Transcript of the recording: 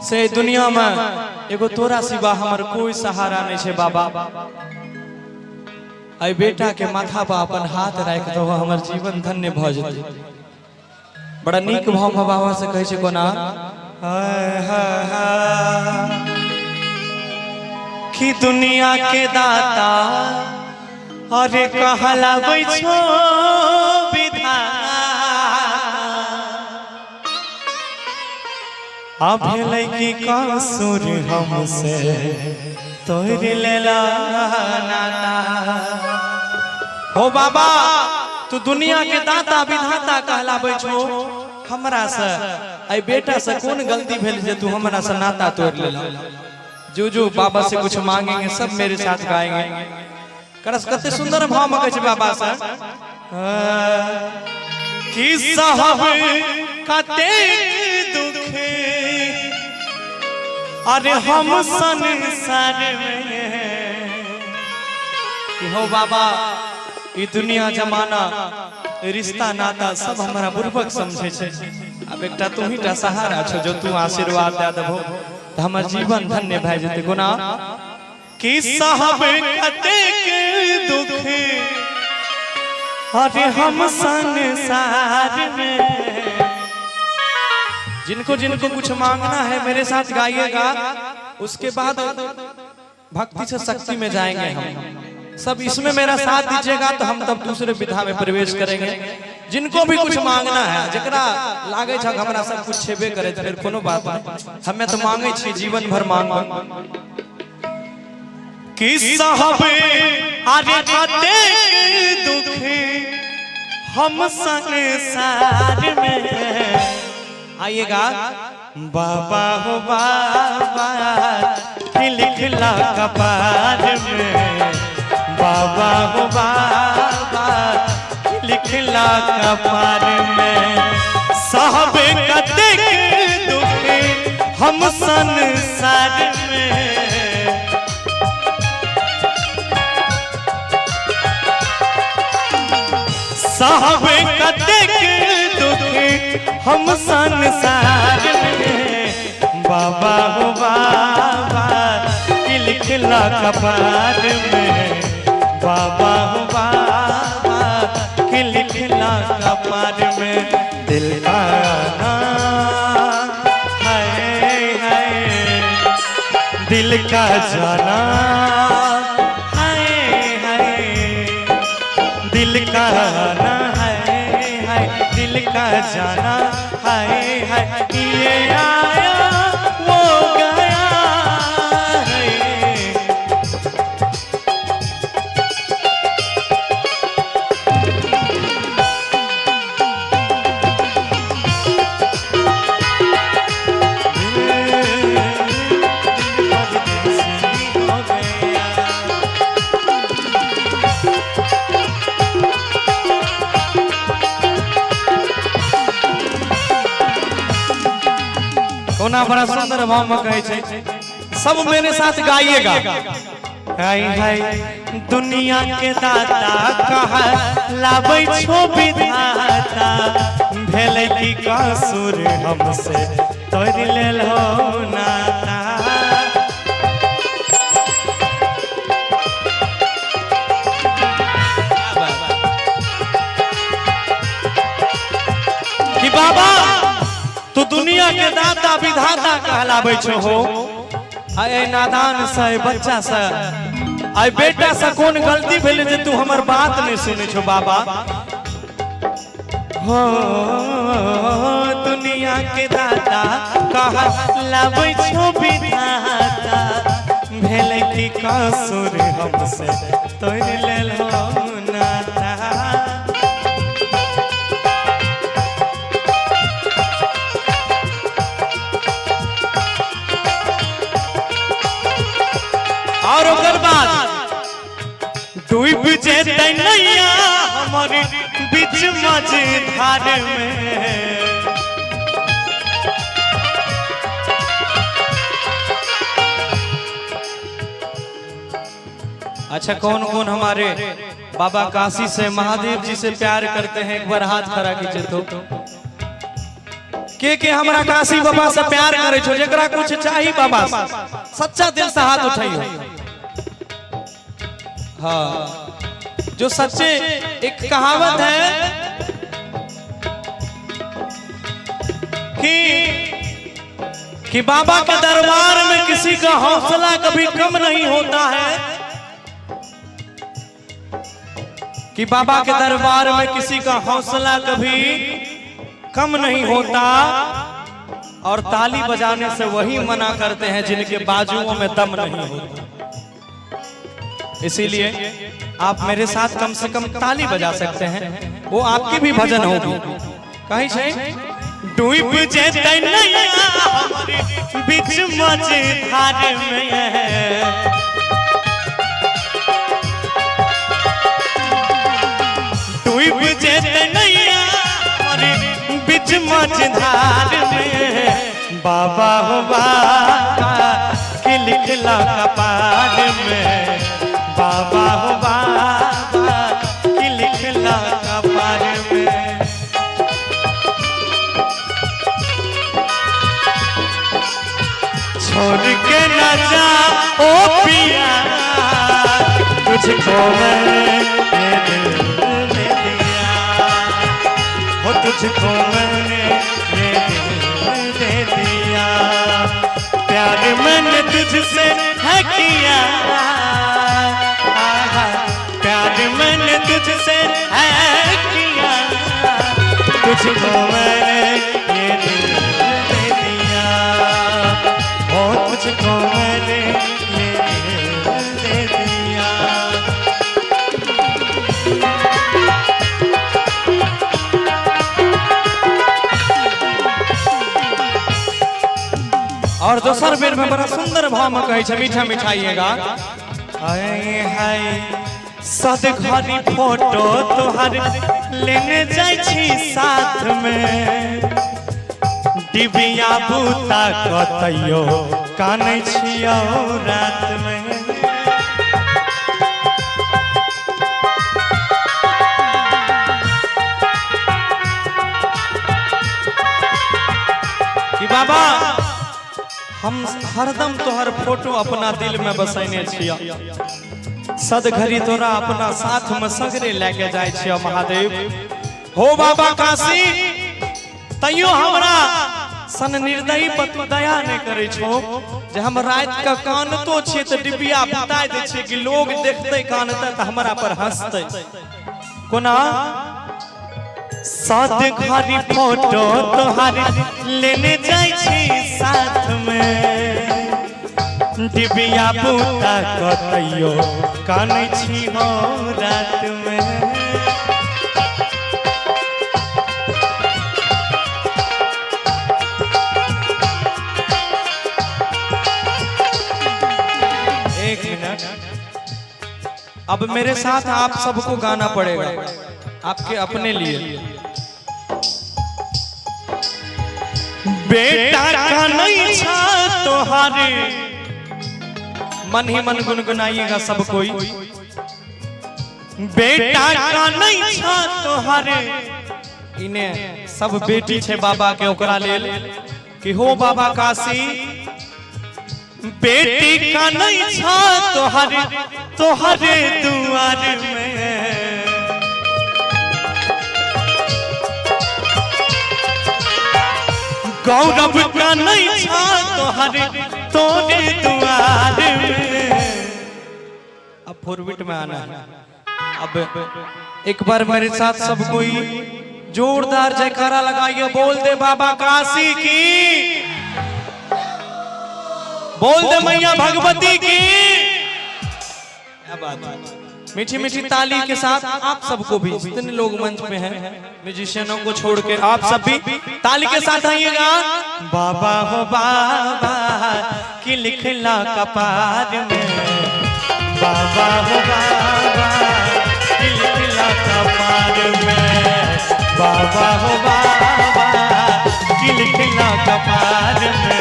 से दुनिया में एगो तोरा सिवा हमर कोई सहारा नहीं छे बाबा। आई बेटा के माथा पर अपन हाथ राख दो हमर जीवन धन्य भ जते। बड़ा नीक भाव में बाबा से कहे छे कोना कि दुनिया के दाता अरे कहलाबै छो अब भेलै की कसूर हमसे तोड़ लेला नाता। हो बाबा तू दुनिया के दाता विधाता कहलाबै छो हमरा से आई बेटा से कौन गलती भेल जे तू हमरा से नाता तोड़ लेला। जो बाबा से कुछ मांगेंगे सब मेरे साथ गाएंगे। करस कते सुंदर भाव में कहै छै बाबा से कि साहब कते दुख अरे हम संसार में हो बाबा ये दुनिया जमाना रिश्ता नाता सब हमारा बुर्बक समझे छे। अब एकटा तू ही टा सहारा छो जो तू आशीर्वाद दे देबो त हमर जीवन धन्य भ जेते। गुना कि साहब कते दुख अरे हम संसार में। जिनको जिनको कुछ मांगना है मेरे साथ गाइएगा, उसके बाद भक्ति से शक्ति में जाएंगे हम सब। इसमें मेरा साथ दीजिएगा तो हम तब दूसरे विधा में प्रवेश करेंगे। जिनको भी कुछ मांगना है जकरा लागे छ हमरा सब कुछ छेबे करे फिर कोनो बात नहीं, हमें तो मांगे छी जीवन भर मांग कि साहब अरे कते दुख हम संसार में। आइएगा बाबा हो बाबा लिखला कपार में। बाबा हो बाबा लिखला कपार में। साहब कते दुख हम संसार में। साहब कते दुख हम संसार में। बाबा हो बाबा लिखला कपार में। बाबा हो बाबा लिखला कपार में। दिल का है दिल का जाना है दिल का ना है दिल का जाना है ये आया वो गया है। कोना बड़ा सुंदर भाव में कहे छे सब मेरे साथ गाइएगा। हाय हाय दुनिया के दाता कहलाबै छो विधाता भेलै की कसूर हमसे तोड़ लेलो नाता। कि बाबा तू दुनिया के दाता विधाता कहलाबै छो हो। आए नादान से बच्चा से आए बेटा से कौन गलती भेले जे तू हमर बात नहीं सुने छो बाबा। हो दुनिया के दाता कहलाबै छो विधाता भेलै की कसूर हमसे तोड़ लेलो नाता। और ओकर बाद डूब जेतै नैया हमर बीच मझधार में। अच्छा कौन कौन हमारे बाबा काशी से महादेव जी से प्यार करते हैं एक बार हाथ खड़ा कीजिए तो। के हमरा काशी बाबा से प्यार करे छो, जेकरा कुछ चाहिए बाबा सच्चा दिल से हाथ उठाइयो। हाँ, जो सच्चे, एक कहावत है कि बाबा के दरबार में किसी का हौसला कभी कम नहीं होता है, कि बाबा के दरबार में किसी का हौसला कभी कम नहीं होता, और ताली बजाने से वही मना करते हैं जिनके बाजुओं में दम नहीं होता। इसीलिए आप मेरे साथ कम से कम ताली बजा सकते हैं, वो आपकी भी भजन होगी। कहीं से डूब जेतै नैया हमरे बीच मझधार में, डूब जेतै नैया हमरे बीच मझधार में, बाबा हो बाबा के लिखला कपार में, बाबा हो बाबा के लिखला कपार में। छोड़ के न जा ओ पिया, तुझको मैंने दिल दे दिया, हो तुझको मैंने ये दिल दे दिया, प्यार मैंने तुझसे है किया, प्यार मैंने तुझसे है किया, तुझको मैंने ये दिल दे दिया, और तुझको मैंने ये दिल दे दिया। और दोसर बेर में बड़ा सुंदर भाव में कहे छे, मीठा मिठाइएगा। हाय हाय सद घड़ी फोटो तोहर लेने जाय छी साथ में, डिबिया बूता कतैयो कानै छियो रात में, कि बाबा हम हरदम तोहर फोटो अपना दिल में बसैने छिया, सद घड़ी तोरा अपना साथ में सगरे लेके जाय छिया महादेव। हो बाबा काशी तैयो हमरा सन निर्दयी पर तू दया नहीं करे छो, जे हम रात का कानतो छे त डिबिया बुताय दे छे कि लोग देखते कानते त हमरा पर हंसते। कोना सद घड़ी फोटो तोहर लेने जाय छी साथ में, डिबिया बूता कतैयो कानै छी हो रात में, एक मिनट, अब मेरे साथ आप सबको गाना पड़ेगा, आपके अपने लिए। बेटा का नहीं छा तोहारे, मन ही मन गुनगुनाइएगा सब कोई। बेटा का नहीं छा तोहारे, इन्हें सब बेटी छे बाबा के ओकरा लेल, कि हो बाबा काशी बेटी का नहीं छा तोहारे, तोहरे दुआर में, गौरव का नहीं छा तोहरे तोरे दुआर में। अब फॉरवर्ड में आना है। अब एक बार मेरे साथ सब कोई जोरदार जयकारा लगाइए, बोल दे बाबा काशी की, बोल दे मैया भगवती की। क्या बात है, मीठी मीठी ताली के साथ आप सबको भी, जितने लोग मंच में हैं म्यूजिशियनों को छोड़ के आप सब भी ताली के साथ आइएगा। बाबा हो बाबा की लिखला कपार में, बाबा हो बाबा की लिखला कपार में, बाबा हो बाबा की लिखला कपार में।